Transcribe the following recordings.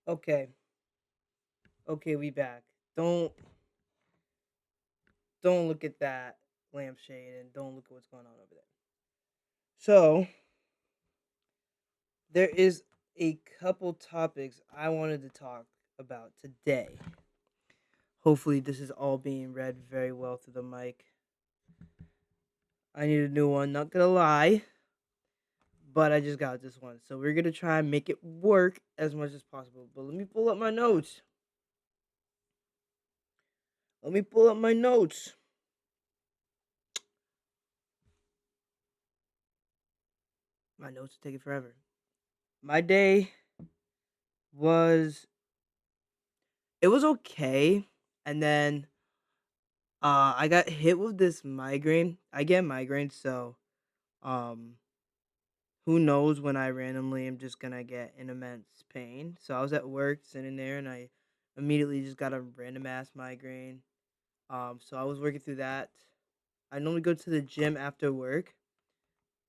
Okay. Okay, we back. Don't don't look at that lampshade and don't look at what's going on over there. So, there is a couple topics I wanted to talk about today. Hopefully this is all being read very well through the mic. I need a new one, not gonna lie, but I just got this one. So we're gonna try and make it work as much as possible. But let me pull up my notes. Let me pull up my notes. My notes take it forever. My day was it was okay, and then I got hit with this migraine. I get migraines, so um who knows when I randomly am just gonna get an immense pain. So I was at work sitting there and I immediately just got a random ass migraine. So I was working through that. I normally go to the gym after work,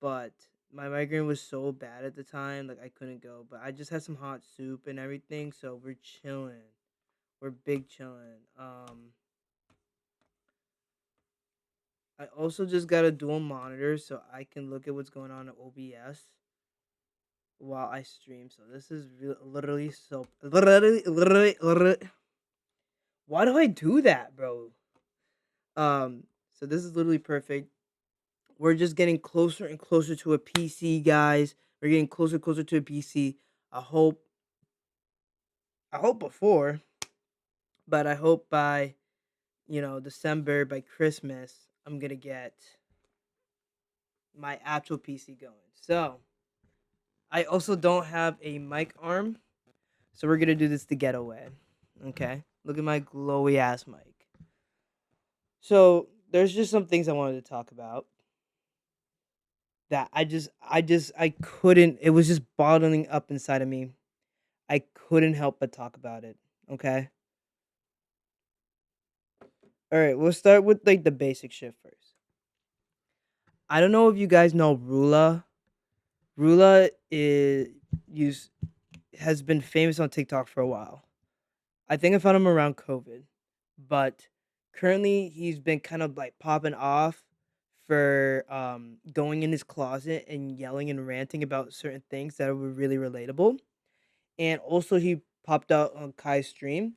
but my migraine was so bad at the time, like I couldn't go. But I just had some hot soup and everything, so we're chilling. We're big chilling. I also just got a dual monitor so I can look at what's going on at OBS while I stream. So this is literally so literally. Why do I do that, bro? So this is literally perfect. We're just getting closer and closer to a PC, guys. We're getting closer and closer to a PC. I hope I hope before, but I hope by December, by Christmas, I'm gonna get my actual PC going. So I also don't have a mic arm, so we're gonna do this the getaway. Okay, look at my glowy ass mic. So there's just some things I wanted to talk about that I couldn't. It was just bottling up inside of me. I couldn't help but talk about it. Okay. All right. We'll start with like the basic shit first. I don't know if you guys know Rula. Rula is use has been famous on TikTok for a while. I think I found him around COVID, but currently he's been kind of like popping off for going in his closet and yelling and ranting about certain things that were really relatable. And also he popped out on Kai's stream,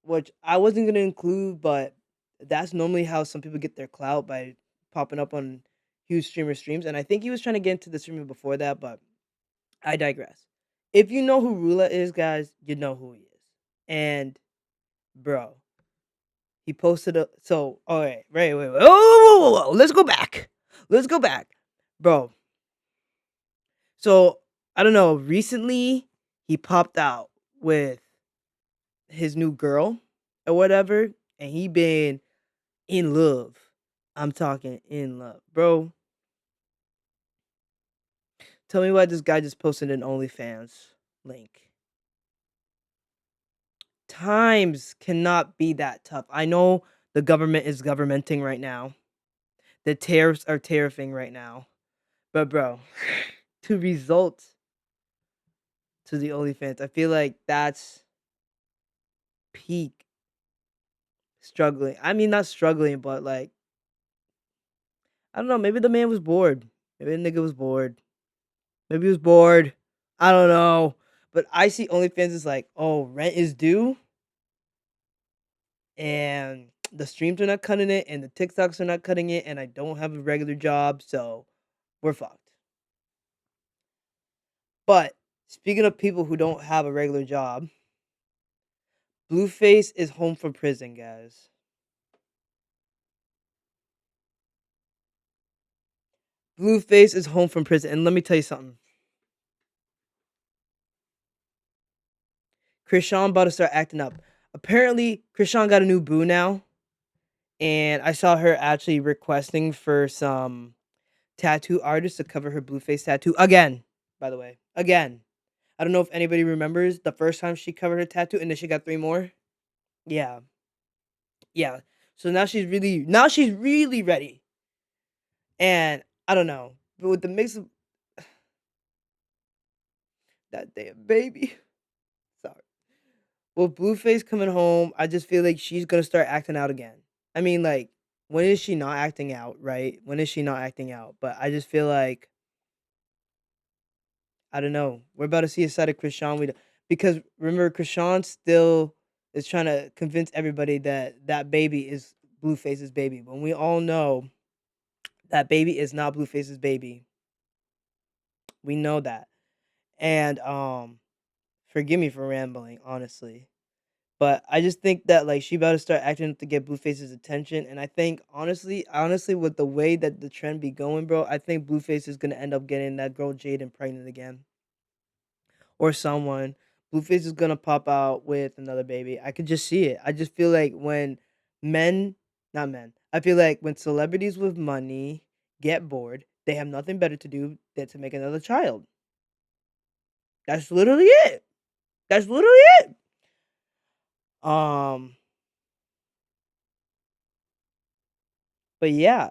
which I wasn't gonna include, but that's normally how some people get their clout by popping up on huge streamer streams. And I think he was trying to get into the streamer before that, but I digress. If you know who Rula is, guys, you know who he is. And bro, he posted a all right, wait. Oh, let's go back. Let's go back. Bro. So I don't know, recently he popped out with his new girl or whatever, and he been in love. I'm talking in love. Bro, tell me why this guy just posted an OnlyFans link. Times cannot be that tough. I know the government is governmenting right now. The tariffs are tariffing right now. But bro, to result to the OnlyFans, I feel like that's peak struggling. I mean, not struggling, but like I don't know. Maybe the man was bored. Maybe the nigga was bored. Maybe he was bored. I don't know. But I see OnlyFans is like, oh, rent is due, and the streams are not cutting it, and the TikToks are not cutting it, and I don't have a regular job, so we're fucked. But speaking of people who don't have a regular job, Blueface is home from prison, guys. Blueface is home from prison, and let me tell you something. Krishan about to start acting up. Apparently, Krishan got a new boo now, and I saw her actually requesting for some tattoo artists to cover her Blueface tattoo again. By the way, again. I don't know if anybody remembers the first time she covered her tattoo, and then she got 3 more. Yeah, yeah. So now she's really ready, and I don't know, but with the mix of that damn baby. Sorry. with Blueface coming home, I just feel like she's gonna start acting out again. I mean, like, when is she not acting out, right? When is she not acting out? But I just feel like I don't know. We're about to see a side of Krishan because remember Krishan still is trying to convince everybody that that baby is Blueface's baby. When we all know that baby is not Blueface's baby. We know that. And forgive me for rambling, honestly. But I just think that like she about to start acting to get Blueface's attention, and I think honestly, with the way that the trend be going, bro, I think Blueface is gonna end up getting that girl Jaden pregnant again, or someone. Blueface is gonna pop out with another baby. I could just see it. I just feel like when men, not men, I feel like when celebrities with money get bored, they have nothing better to do than to make another child. That's literally it. That's literally it. Um, but yeah,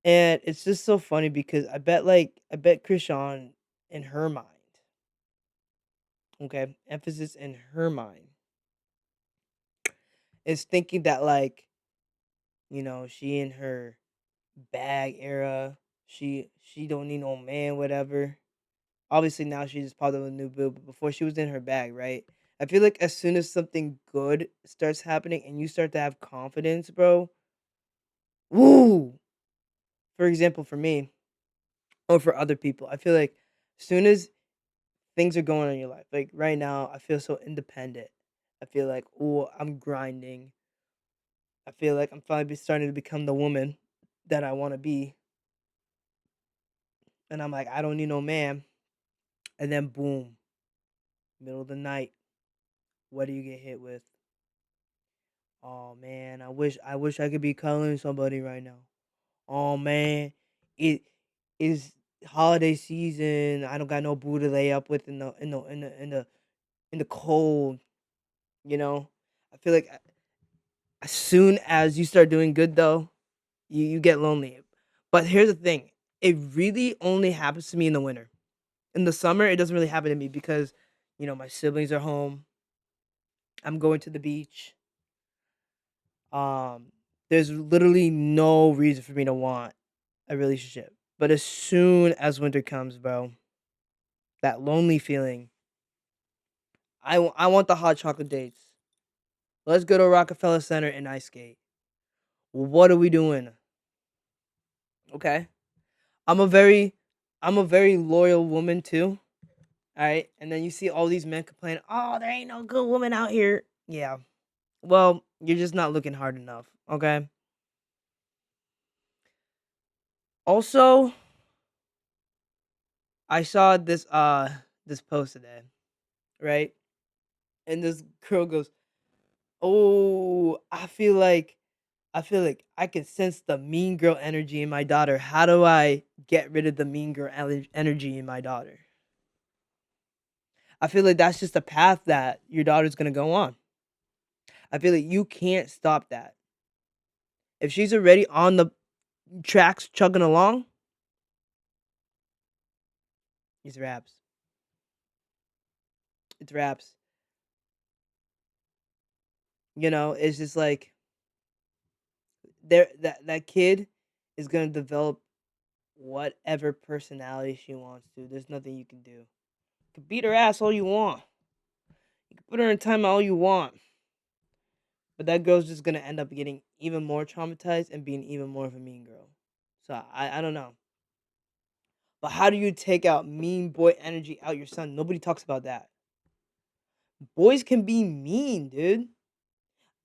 and it's just so funny because I bet Krishan in her mind, okay, emphasis in her mind, is thinking that like, she in her bag era, she don't need no man, whatever. Obviously now she just popped up with a new boob, but before she was in her bag, right? I feel like as soon as something good starts happening and you start to have confidence, bro, woo. For example, for me or for other people, I feel like as soon as things are going on in your life. Like right now, I feel so independent. I feel like, oh, I'm grinding. I feel like I'm finally starting to become the woman that I want to be. And I'm like, I don't need no man. And then boom, middle of the night, what do you get hit with? Oh man, I wish I could be cuddling somebody right now. Oh man, it is holiday season. I don't got no boo to lay up with in the cold. You know, I feel like as soon as you start doing good though, you get lonely. But here's the thing, it really only happens to me in the winter. In the summer, it doesn't really happen to me because, my siblings are home. I'm going to the beach. Um, there's literally no reason for me to want a relationship. But as soon as winter comes, bro, that lonely feeling, I want the hot chocolate dates. Let's go to Rockefeller Center and ice skate. What are we doing? Okay. I'm a very I'm a very loyal woman too. All right. And then you see all these men complain, "Oh, there ain't no good woman out here." Yeah. Well, you're just not looking hard enough. Okay. Also, I saw this post today, right? And this girl goes, "Oh, I feel like I can sense the mean girl energy in my daughter. How do I get rid of the mean girl energy in my daughter?" I feel like that's just a path that your daughter's going to go on. I feel like you can't stop that. If she's already on the tracks chugging along, it's raps. It's raps. It's just like that kid is gonna develop whatever personality she wants to. There's nothing you can do. You can beat her ass all you want. You can put her in time all you want. But that girl's just gonna end up getting even more traumatized and being even more of a mean girl. So I don't know. But how do you take out mean boy energy out your son? Nobody talks about that. Boys can be mean, dude.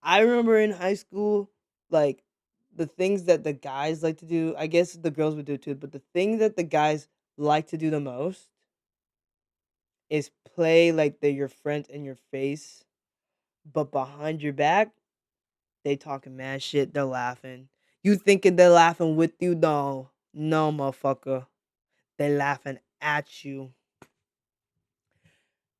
I remember in high school, like the things that the guys like to do, I guess the girls would do too, but the thing that the guys like to do the most is play like they're your friend in your face, but behind your back, they talking mad shit, they're laughing. You thinking they're laughing with you? No. No, motherfucker. They laughing at you.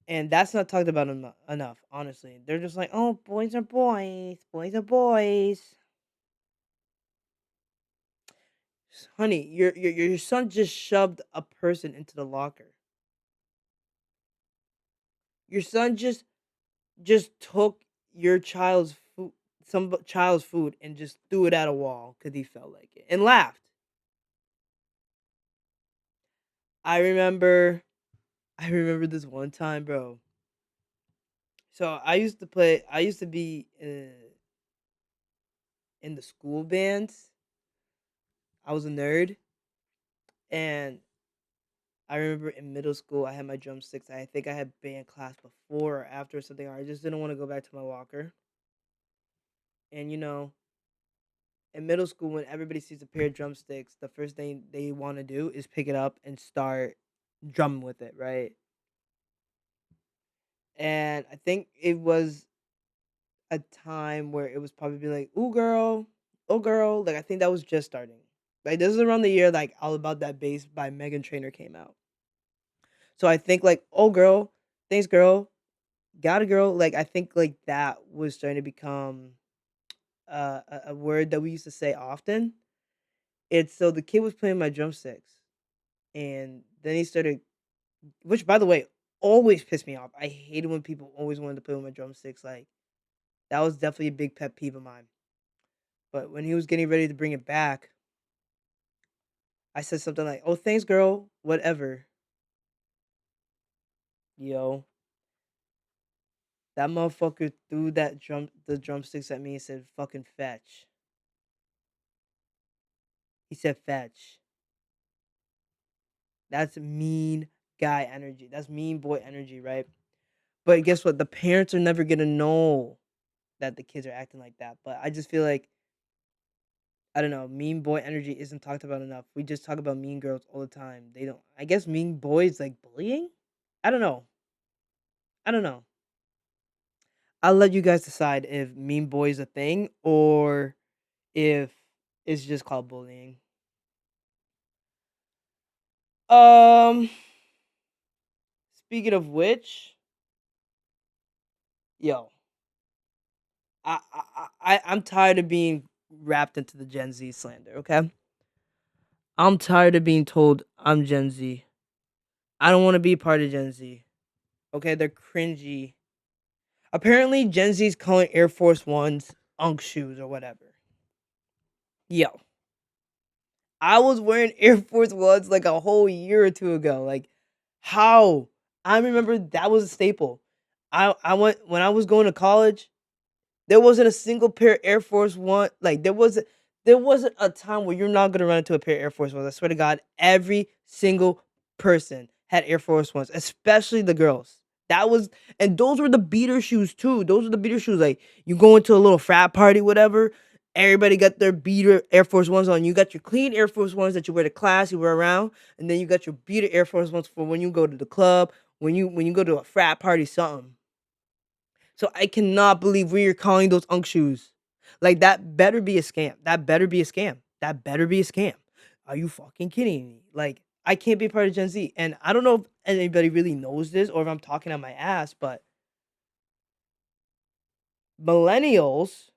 And that's not talked about enough, honestly. They're just like, oh, boys are boys. Boys are boys. Honey, your son just shoved a person into the locker. Your son just just took your child's food, child's food, and just threw it at a wall because he felt like it and laughed. I remember, I remember this one time, bro. So I used to be in the school bands. I was a nerd, and I remember in middle school I had my drumsticks. I think I had band class before or after or something. Or I just didn't want to go back to my locker. And in middle school, when everybody sees a pair of drumsticks, the first thing they want to do is pick it up and start drumming with it, right? And I think it was a time where it was probably like, "Ooh, girl, oh, girl." Like I think that was just starting. Like this is around the year like All About That Bass by Megan Trainor came out. So I think like, "Oh, girl, thanks, girl, got a girl." Like I think like that was starting to become a word that we used to say often. It's so the kid was playing my drumsticks, and then he started, which by the way always pissed me off. I hated when people always wanted to play with my drumsticks. Like that was definitely a big pet peeve of mine. But when he was getting ready to bring it back, I said something like, "Oh, thanks, girl, whatever." Yo, that motherfucker threw the drumsticks at me and said, "Fucking fetch." He said, "Fetch." That's mean guy energy. That's mean boy energy, right? But guess what? The parents are never gonna know that the kids are acting like that. But I just feel like I don't know, mean boy energy isn't talked about enough. We just talk about mean girls all the time. They don't. I guess mean boys like bullying. I don't know. I don't know. I'll let you guys decide if mean boy is a thing or if it's just called bullying. Um, Speaking of which, yo, I'm tired of being wrapped into the Gen Z slander. Okay, I'm tired of being told I'm Gen Z. I don't want to be part of Gen Z. Okay, they're cringy. Apparently, Gen Z's calling Air Force Ones unk shoes or whatever. Yo, I was wearing Air Force Ones like a whole year or two ago. Like, how? I remember that was a staple. I went when I was going to college. There wasn't a single pair of Air Force One. Like there wasn't a time where you're not gonna run into a pair of Air Force Ones. I swear to God, every single person had Air Force Ones, especially the girls. That was and those were the beater shoes too. Those were the beater shoes. Like you go into a little frat party, whatever. Everybody got their beater Air Force Ones on. You got your clean Air Force Ones that you wear to class, you wear around, and then you got your beater Air Force Ones for when you go to the club, when you go to a frat party, something. So I cannot believe we are calling those unk shoes. Like that better be a scam. That better be a scam. That better be a scam. Are you fucking kidding me? Like I can't be part of Gen Z. And I don't know if anybody really knows this or if I'm talking on my ass, but millennials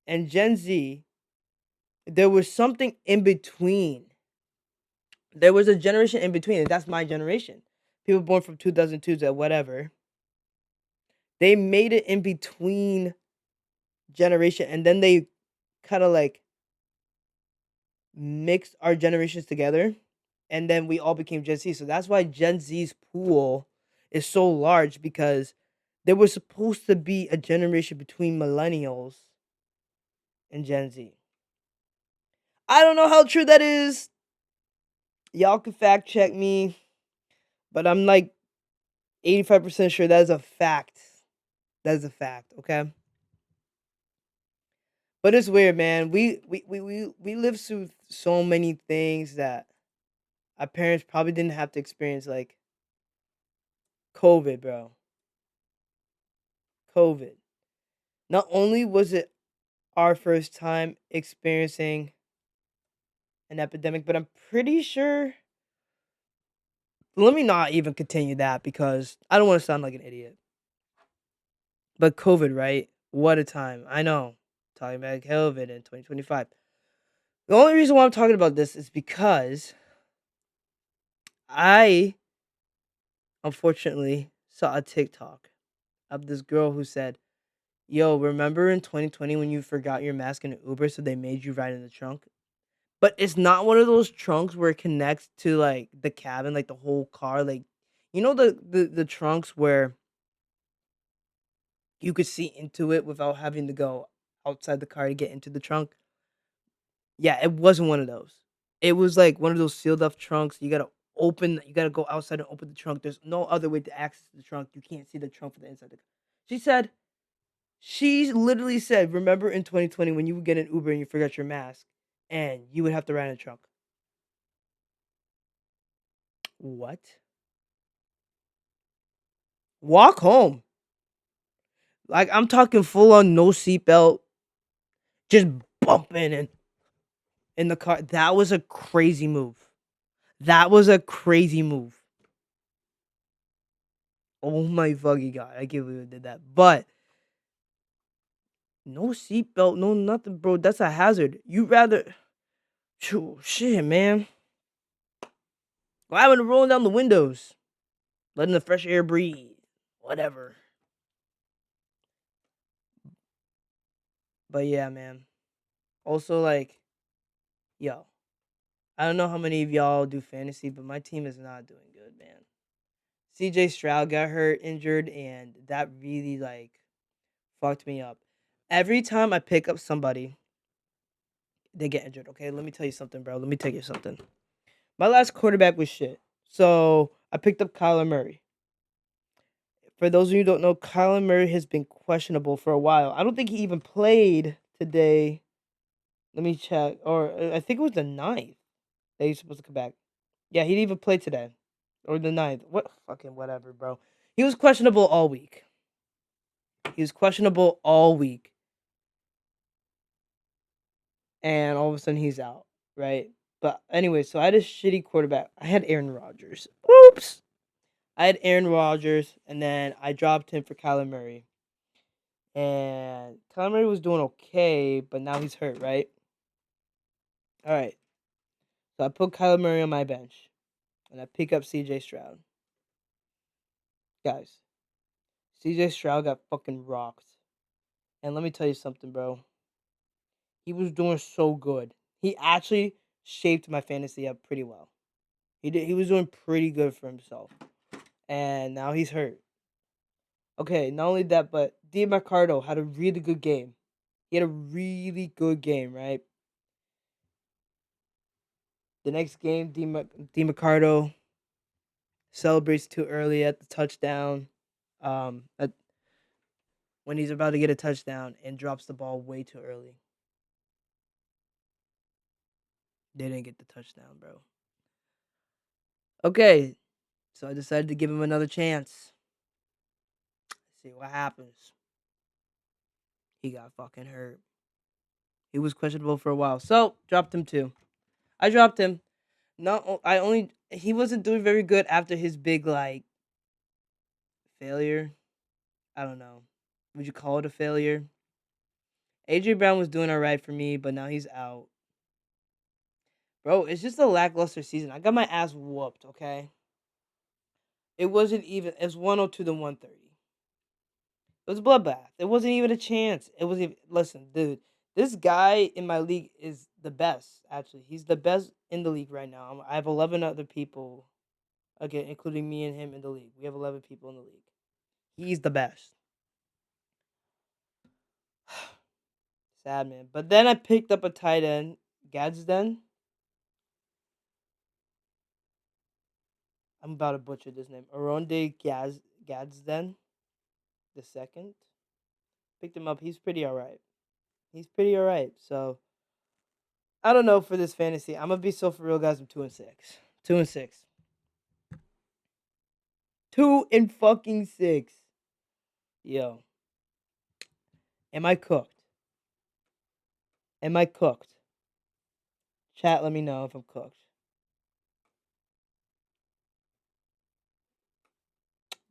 and Gen Z, there was something in between. There was a generation in between, and that's my generation. People born from 2002 to whatever. They made it in between generation and then they kind of like mixed our generations together, and then we all became Gen Z. So that's why Gen Z's pool is so large because there was supposed to be a generation between millennials and Gen Z. I don't know how true that is. Y'all can fact check me, but I'm like 85% sure that is a fact. That is a fact, okay? But it's weird, man. We lived through so many things that our parents probably didn't have to experience, like COVID, bro. COVID. Not only was it our first time experiencing an epidemic, but I'm pretty sure. Let me not even continue that because I don't want to sound like an idiot. But COVID, right? What a time. I know. Talking about COVID in 2025. The only reason why I'm talking about this is because I unfortunately saw a TikTok. of this girl who said, "Yo, remember in 2020 when you forgot your mask in an Uber, so they made you ride in the trunk?" But it's not one of those trunks where it connects to like the cabin, like the whole car. Like, you know the trunks where you could see into it without having to go outside the car to get into the trunk. Yeah, it wasn't one of those. It was like one of those sealed off trunks. You gotta go outside and open the trunk. There's no other way to access the trunk. You can't see the trunk from the inside. She said, she literally said, "Remember in 2020 when you would get an Uber and you forgot your mask and you would have to ride in the trunk?" What? Walk home. Like, I'm talking full on no seatbelt, just bumping in the car. That was a crazy move. That was a crazy move. Oh my fucking god, I can't believe I did that. But no seatbelt, no nothing, bro. That's a hazard. You rather Phew, shit, man. Why having to roll down the windows, letting the fresh air breathe, whatever. But yeah, man. Also, like, yo, I don't know how many of y'all do fantasy, but my team is not doing good, man. CJ Stroud got hurt, injured, and that really like fucked me up. Every time I pick up somebody, they get injured. Okay, let me tell you something, bro. Let me tell you something. My last quarterback was shit. So I picked up Kyler Murray. For those of you who don't know, Kyler Murray has been questionable for a while. I don't think he even played today. Let me check. Or I think it was the ninth that he's supposed to come back. Yeah, he didn't even play today. Or the ninth. What fucking whatever, bro. He was questionable all week. He was questionable all week. And all of a sudden he's out, right? But anyway, so I had a shitty quarterback. I had Aaron Rodgers. Oops. I had Aaron Rodgers, and then I dropped him for Kyler Murray. And Kyler Murray was doing okay, but now he's hurt, right? All right. So I put Kyler Murray on my bench, and I pick up CJ Stroud. Guys, CJ Stroud got fucking rocked. And let me tell you something, bro. He was doing so good. He actually shaped my fantasy up pretty well. He did. He was doing pretty good for himself, and now he's hurt. Okay, not only that, but DiMarcardo had a really good game. He had a really good game, right? The next game, DiMarcardo celebrates too early at the touchdown. At, when he's about to get a touchdown and drops the ball way too early. They didn't get the touchdown, bro. Okay, so I decided to give him another chance. See what happens. He got fucking hurt. He was questionable for a while, so dropped him too. I dropped him. No, I only he wasn't doing very good after his big like failure. I don't know. Would you call it a failure? AJ Brown was doing all right for me, but now he's out. Bro, it's just a lackluster season. I got my ass whooped, okay? It wasn't even it's 102 to 130. It was a bloodbath. It wasn't even a chance. It was even listen, dude. This guy in my league is the best, actually. He's the best in the league right now. I have 11 other people, okay, including me and him in the league. We have 11 people in the league. He's the best. Sad, man. But then I picked up a tight end, Gadsden. I'm about to butcher this name. Aronde Gadsden the second. Picked him up. He's pretty alright. He's pretty alright. So I don't know for this fantasy. I'm gonna be so for real, guys. I'm 2-6. 2-6. 2-6. Yo, am I cooked? Am I cooked? Chat, let me know if I'm cooked.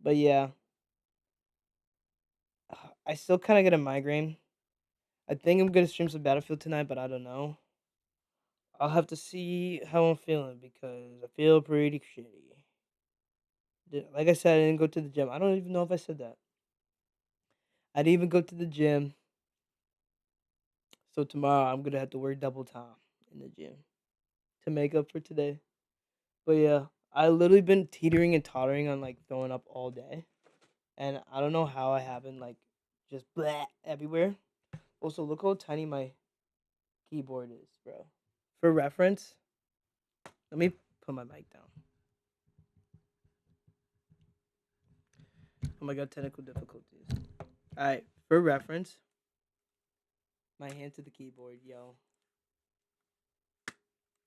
But yeah, I still kind of get a migraine. I think I'm gonna stream some Battlefield tonight, but I don't know. I'll have to see how I'm feeling because I feel pretty shitty. Like I said, I didn't go to the gym. I don't even know if I said that. I didn't even go to the gym. So tomorrow I'm gonna have to work double time in the gym to make up for today. But yeah, I literally been teetering and tottering on like throwing up all day, and I don't know how I haven't like just bleh everywhere. Also, look how tiny my keyboard is, bro. For reference, let me put my mic down. Oh my god, technical difficulties. All right, for reference, my hand to the keyboard, yo.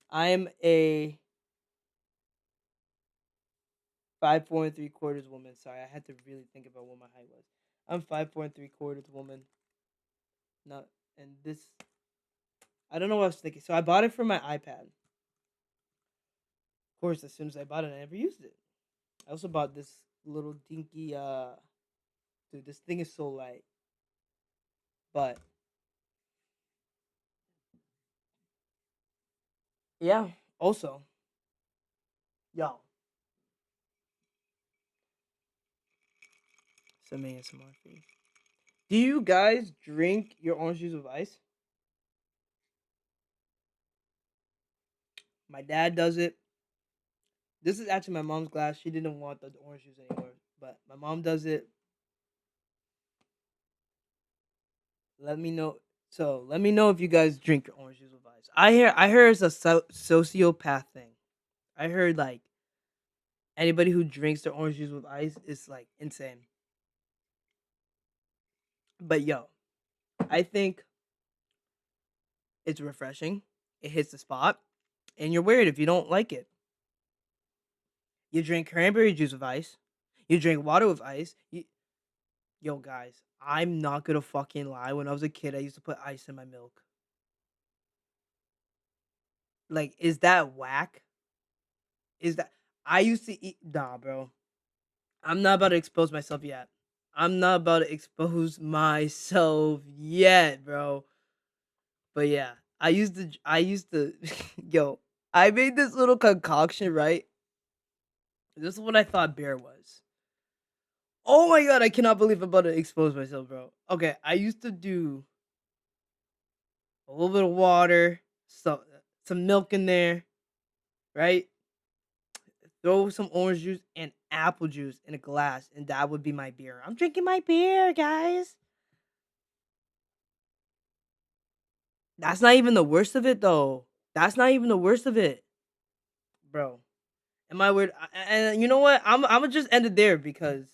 I'm a 5'4 3/4" woman. Sorry, I had to really think about what my height was. I'm 5'4 3/4" woman. Not and this. I don't know what I was thinking. So I bought it for my iPad. Of course, as soon as I bought it, I never used it. I also bought this little dinky. Dude, this thing is so light. But yeah. Also, yo, some ASMR for you. Do you guys drink your orange juice with ice? My dad does it. This is actually my mom's glass. She didn't want the orange juice anymore, but my mom does it. Let me know. So let me know if you guys drink your orange juice with ice. I heard it's a sociopath thing. I heard like anybody who drinks their orange juice with ice is like insane. But yo, I think it's refreshing. It hits the spot, and you're weird if you don't like it. You drink cranberry juice with ice. You drink water with ice. Yo, guys, I'm not gonna fucking lie. When I was a kid, I used to put ice in my milk. Like, is that whack? Is that I used to eat? Nah, bro. I'm not about to expose myself yet. I'm not about to expose myself yet, bro. But yeah, I used to, yo, I made this little concoction, right? This is what I thought beer was. Oh my god, I cannot believe I'm about to expose myself, bro. Okay, I used to do a little bit of water, some milk in there, right? Throw some orange juice and apple juice in a glass, and that would be my beer. I'm drinking my beer, guys. That's not even the worst of it, though. That's not even the worst of it, bro. Am I weird? And you know what? I'm gonna just end it there because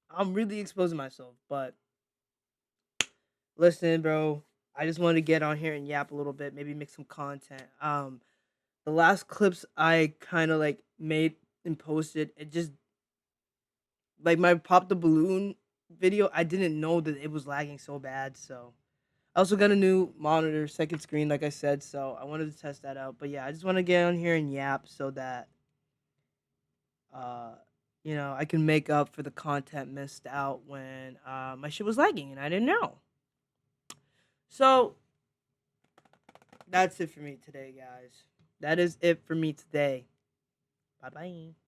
I'm really exposing myself. But listen, bro, I just wanted to get on here and yap a little bit, maybe make some content. The last clips I kind of like made and posted, it just like my pop the balloon video. I didn't know that it was lagging so bad, so I also got a new monitor, second screen, like I said, so I wanted to test that out. But yeah, I just want to get on here and yap so that uh I can make up for the content missed out when my shit was lagging and I didn't know. So that's it for me today, guys. That is it for me today. Bye bye.